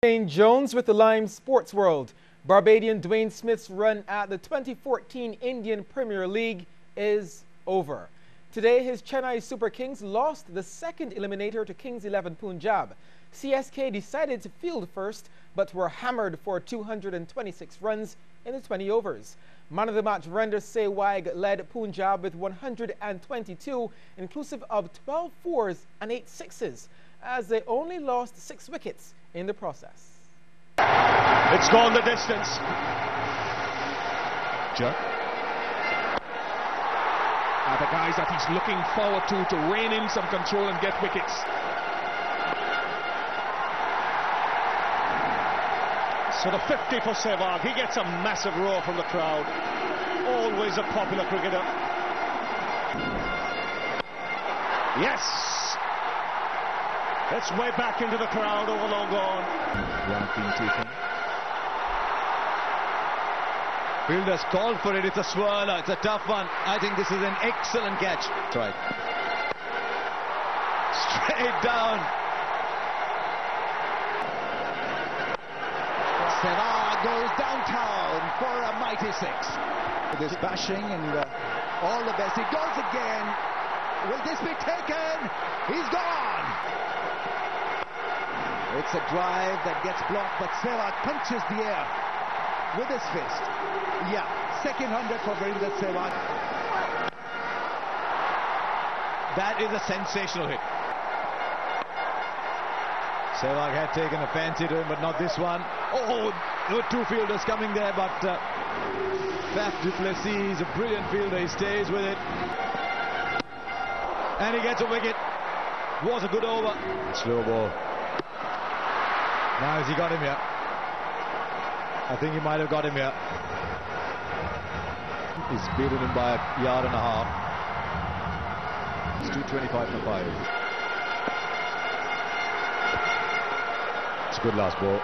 Dwayne Jones with the Lime Sports World. Barbadian Dwayne Smith's run at the 2014 Indian Premier League is over. Today, his Chennai Super Kings lost the second eliminator to Kings 11 Punjab. CSK decided to field first, but were hammered for 226 runs in the 20 overs. Man of the match Render Sehwag led Punjab with 122, inclusive of 12 fours and 8 sixes, as they only lost 6 wickets in the process. It's gone the distance. The guys that he's looking forward to rein in some control and get wickets. So the 50 for Sehwag. He gets a massive roar from the crowd. Always a popular cricketer. Yes! It's way back into the crowd over long gone. One being taken. Fielders called for it. It's a swirler. It's a tough one. I think this is an excellent catch. Right. Straight down. Sehwag goes downtown for a mighty 6. With this bashing and all the best. He goes again. Will this be taken? He's gone. It's a drive that gets blocked, but Sehwag punches the air with his fist. Yeah, second 100 for Virendra Sehwag. That is a sensational hit. Sehwag had taken a fancy to him, but not this one. Oh, there were 2 fielders coming there, but Faf du Plessis is a brilliant fielder. He stays with it. And he gets a wicket. Was a good over. Slow ball. Now has he got him here? I think he might have got him here. He's beaten him by a yard and a half. It's 225 for 5. It's a good last ball.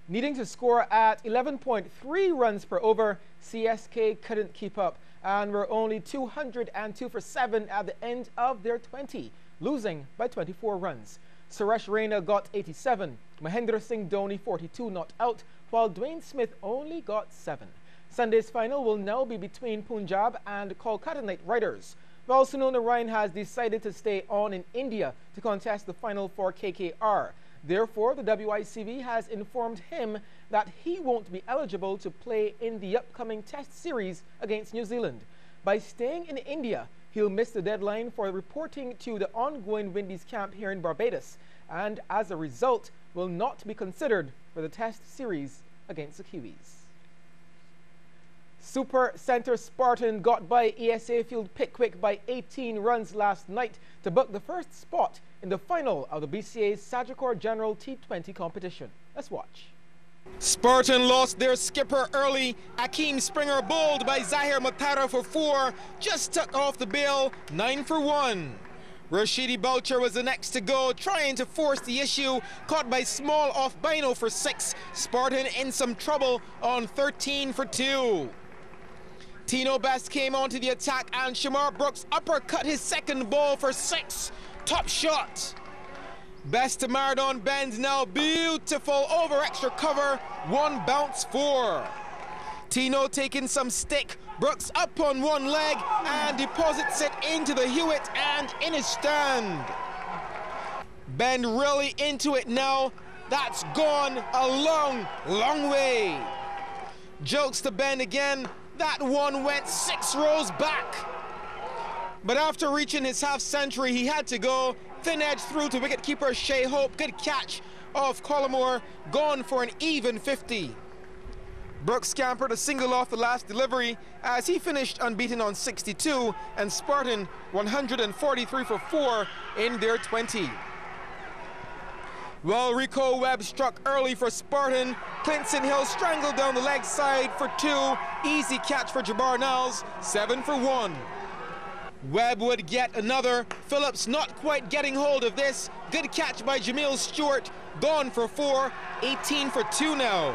Needing to score at 11.3 runs per over, CSK couldn't keep up and were only 202 for 7 at the end of their 20, losing by 24 runs. Suresh Raina got 87, Mahendra Singh Dhoni 42 not out, while Dwayne Smith only got 7. Sunday's final will now be between Punjab and Kolkata Knight Riders, while Sunil Narayan has decided to stay on in India to contest the final for KKR. Therefore, the WICV has informed him that he won't be eligible to play in the upcoming Test series against New Zealand. By staying in India, he'll miss the deadline for reporting to the ongoing Windies camp here in Barbados, and as a result, will not be considered for the Test series against the Kiwis. Super Centre Spartan got by ESA Field Pickwick by 18 runs last night to book the first spot in the final of the BCA's Sagicor General T20 competition. Let's watch. Spartan lost their skipper early. Akeem Springer bowled by Zahir Matara for 4, just tucked off the bail, 9 for 1. Rashidi Boucher was the next to go, trying to force the issue, caught by Small off Bino for 6. Spartan in some trouble on 13 for 2. Tino Best came onto the attack and Shamar Brooks uppercut his second ball for 6. Top shot. Best to Maradon bend now, beautiful over extra cover, 1 bounce 4. Tino taking some stick, Brooks up on one leg and deposits it into the Hewitt and in his stand. Bend really into it now, that's gone a long, long way. Jokes to Bend again, that one went 6 rows back. But after reaching his half century, he had to go. Thin edge through to wicketkeeper Shea Hope. Good catch off Collimore, gone for an even 50. Brooks scampered a single off the last delivery as he finished unbeaten on 62, and Spartan 143 for 4 in their 20. Well, Rico Webb struck early for Spartan. Clinton Hill strangled down the leg side for 2. Easy catch for Jabbar Niles, 7 for 1. Webb would get another. Phillips not quite getting hold of this. Good catch by Jamil Stewart. Gone for 4. 18 for 2 now.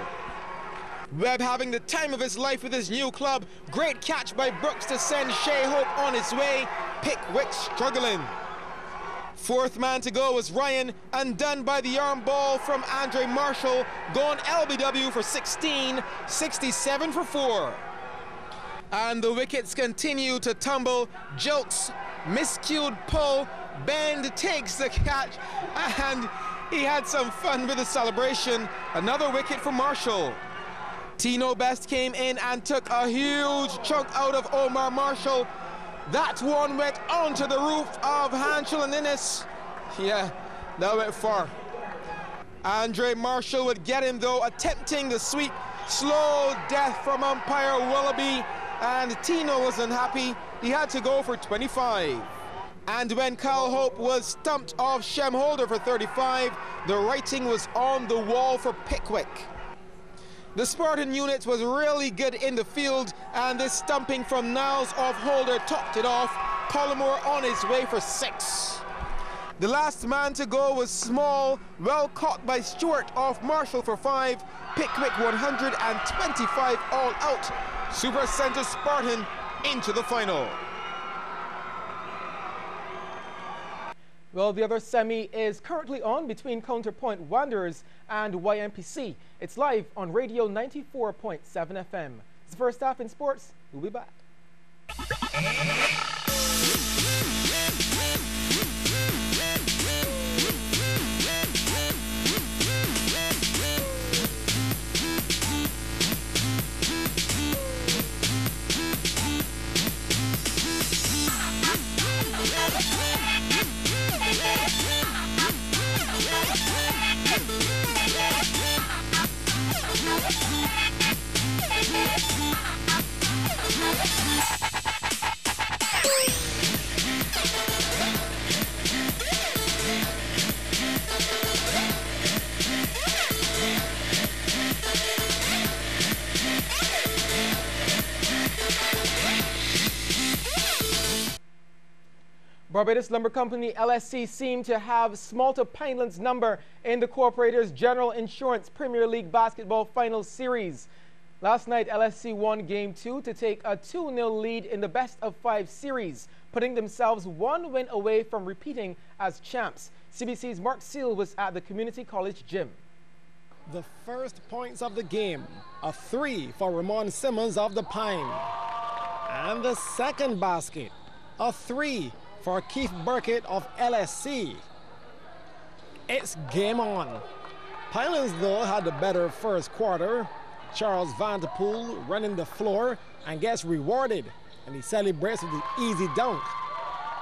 Webb having the time of his life with his new club. Great catch by Brooks to send Shea Hope on his way. Pickwick struggling. Fourth man to go was Ryan, and done by the arm ball from Andre Marshall, going LBW for 16, 67 for 4. And the wickets continue to tumble. Jokes, miscued pull, Bend takes the catch, and he had some fun with the celebration. Another wicket for Marshall. Tino Best came in and took a huge chunk out of Omar Marshall. That one went onto the roof of Hanschel and Innes. Yeah, that went far. Andre Marshall would get him though, attempting the sweep. Slow death from umpire Willoughby, and Tino wasn't happy. He had to go for 25. And when Kyle Hope was stumped off Shem Holder for 35, the writing was on the wall for Pickwick. The Spartan unit was really good in the field, and this stumping from Niles off Holder topped it off. Collymore on his way for 6. The last man to go was Small, well caught by Stewart off Marshall for 5. Pickwick 125 all out. Super Centre Spartan into the final. Well, the other semi is currently on between Counterpoint Wanderers and YMPC. It's live on Radio 94.7 FM. It's the first half in sports. We'll be back. Barbados Lumber Company LSC seemed to have Smalta Pineland's number in the Corporators General Insurance Premier League Basketball Final Series. Last night, LSC won Game 2 to take a 2-0 lead in the best-of-5 series, putting themselves one win away from repeating as champs. CBC's Mark Seal was at the Community College gym. The first points of the game, a 3 for Ramon Simmons of the Pine. And the second basket, a 3 for Keith Burkett of LSC. It's game on. Pinelands, though, had the better first quarter. Charles Vanderpool running the floor and gets rewarded, and he celebrates with the easy dunk.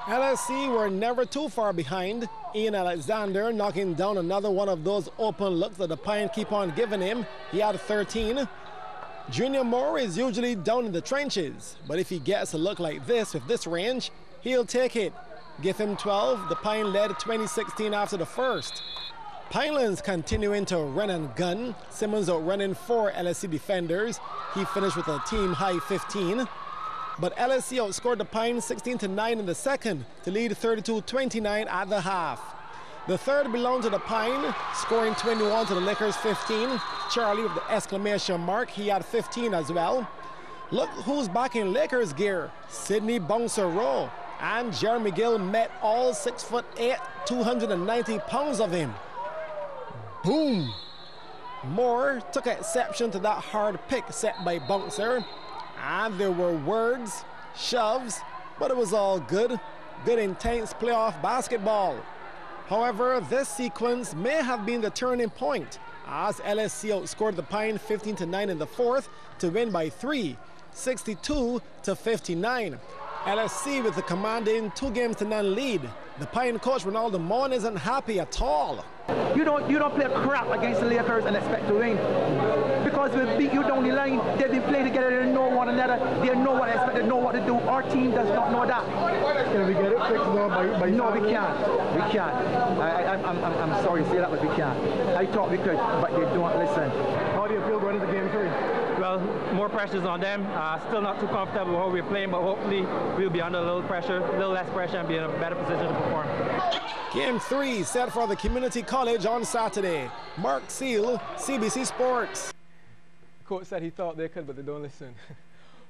LSC were never too far behind. Ian Alexander knocking down another one of those open looks that the Pine keep on giving him. He had 13. Junior Moore is usually down in the trenches, but if he gets a look like this with this range, he'll take it. Give him 12. The Pine led 2016 after the first. Pinelands continuing to run and gun. Simmons outrunning 4 LSC defenders. He finished with a team high 15. But LSC outscored the Pine 16-9 in the second to lead 32-29 at the half. The third belonged to the Pine, scoring 21 to the Lakers 15. Charlie with the exclamation mark. He had 15 as well. Look who's back in Lakers gear. Sidney Bouncer Rowe. And Jeremy Gill met all 6'8", 290 pounds of him. Boom! Moore took exception to that hard pick set by Bouncer. And there were words, shoves, but it was all good. Good intense playoff basketball. However, this sequence may have been the turning point as LSC outscored the Pine 15-9 in the fourth to win by 3, 62-59. LSC with the commanding 2-0 lead. The Pine coach Ronaldo Mon isn't happy at all. You don't play crap against the Lakers and expect to win. Because we beat you down the line, they've been playing together, they know one another, they know what they expect, they know what to do. Our team does not know that. Can we get it fixed now by No, we can't. We can't. I'm sorry to say that, but we can't. I thought we could, but they don't listen. How do you feel going into Game 3? Well, more pressures on them. Still not too comfortable with how we're playing, but hopefully we'll be under a little pressure, a little less pressure, and be in a better position to perform. Game 3 set for the Community College on Saturday. Mark Seal, CBC Sports. The coach said he thought they could, but they don't listen.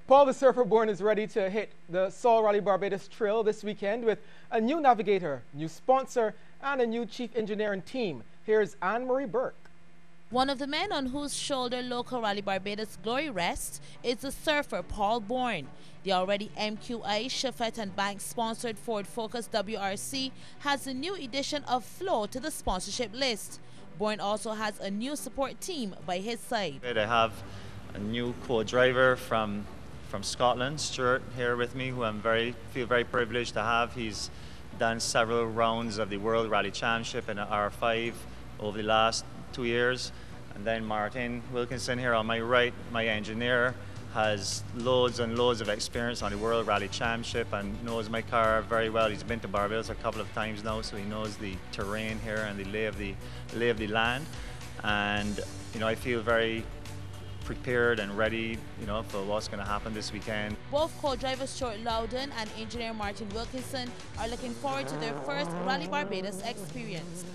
Paul the Surfer Born is ready to hit the Sol Rally Barbados Trail this weekend with a new navigator, new sponsor, and a new chief engineer and team. Here's Anne-Marie Burke. One of the men on whose shoulder local Rally Barbados glory rests is the surfer Paul Bourne. The already MQI, Sheffet and Banks sponsored Ford Focus WRC has a new addition of Flow to the sponsorship list. Bourne also has a new support team by his side. I have a new co-driver from Scotland, Stuart, here with me, who feel very privileged to have. He's done several rounds of the World Rally Championship in R5 over the last 2 years. And then Martin Wilkinson here on my right, my engineer, has loads and loads of experience on the World Rally Championship and knows my car very well. He's been to Barbados a couple of times now, so he knows the terrain here and the lay of the land. And I feel very prepared and ready, for what's going to happen this weekend. Both co-drivers Stuart Loudon and engineer Martin Wilkinson are looking forward to their first Rally Barbados experience.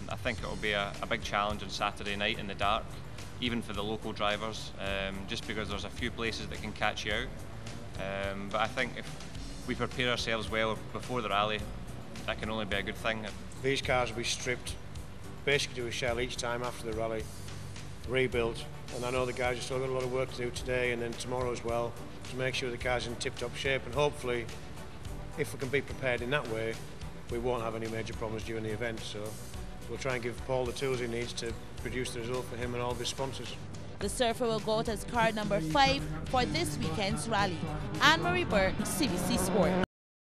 I think it will be a big challenge on Saturday night in the dark, even for the local drivers, just because there's a few places that can catch you out. But I think if we prepare ourselves well before the rally, that can only be a good thing. These cars will be stripped, basically to a shell each time after the rally, rebuilt, and I know the guys have still got a lot of work to do today and then tomorrow as well to make sure the car's in tip-top shape, and hopefully, if we can be prepared in that way, we won't have any major problems during the event. So we'll try and give Paul the tools he needs to produce the result for him and all of his sponsors. The surfer will go out as car number 5 for this weekend's rally. Anne-Marie Burke, CBC Sport.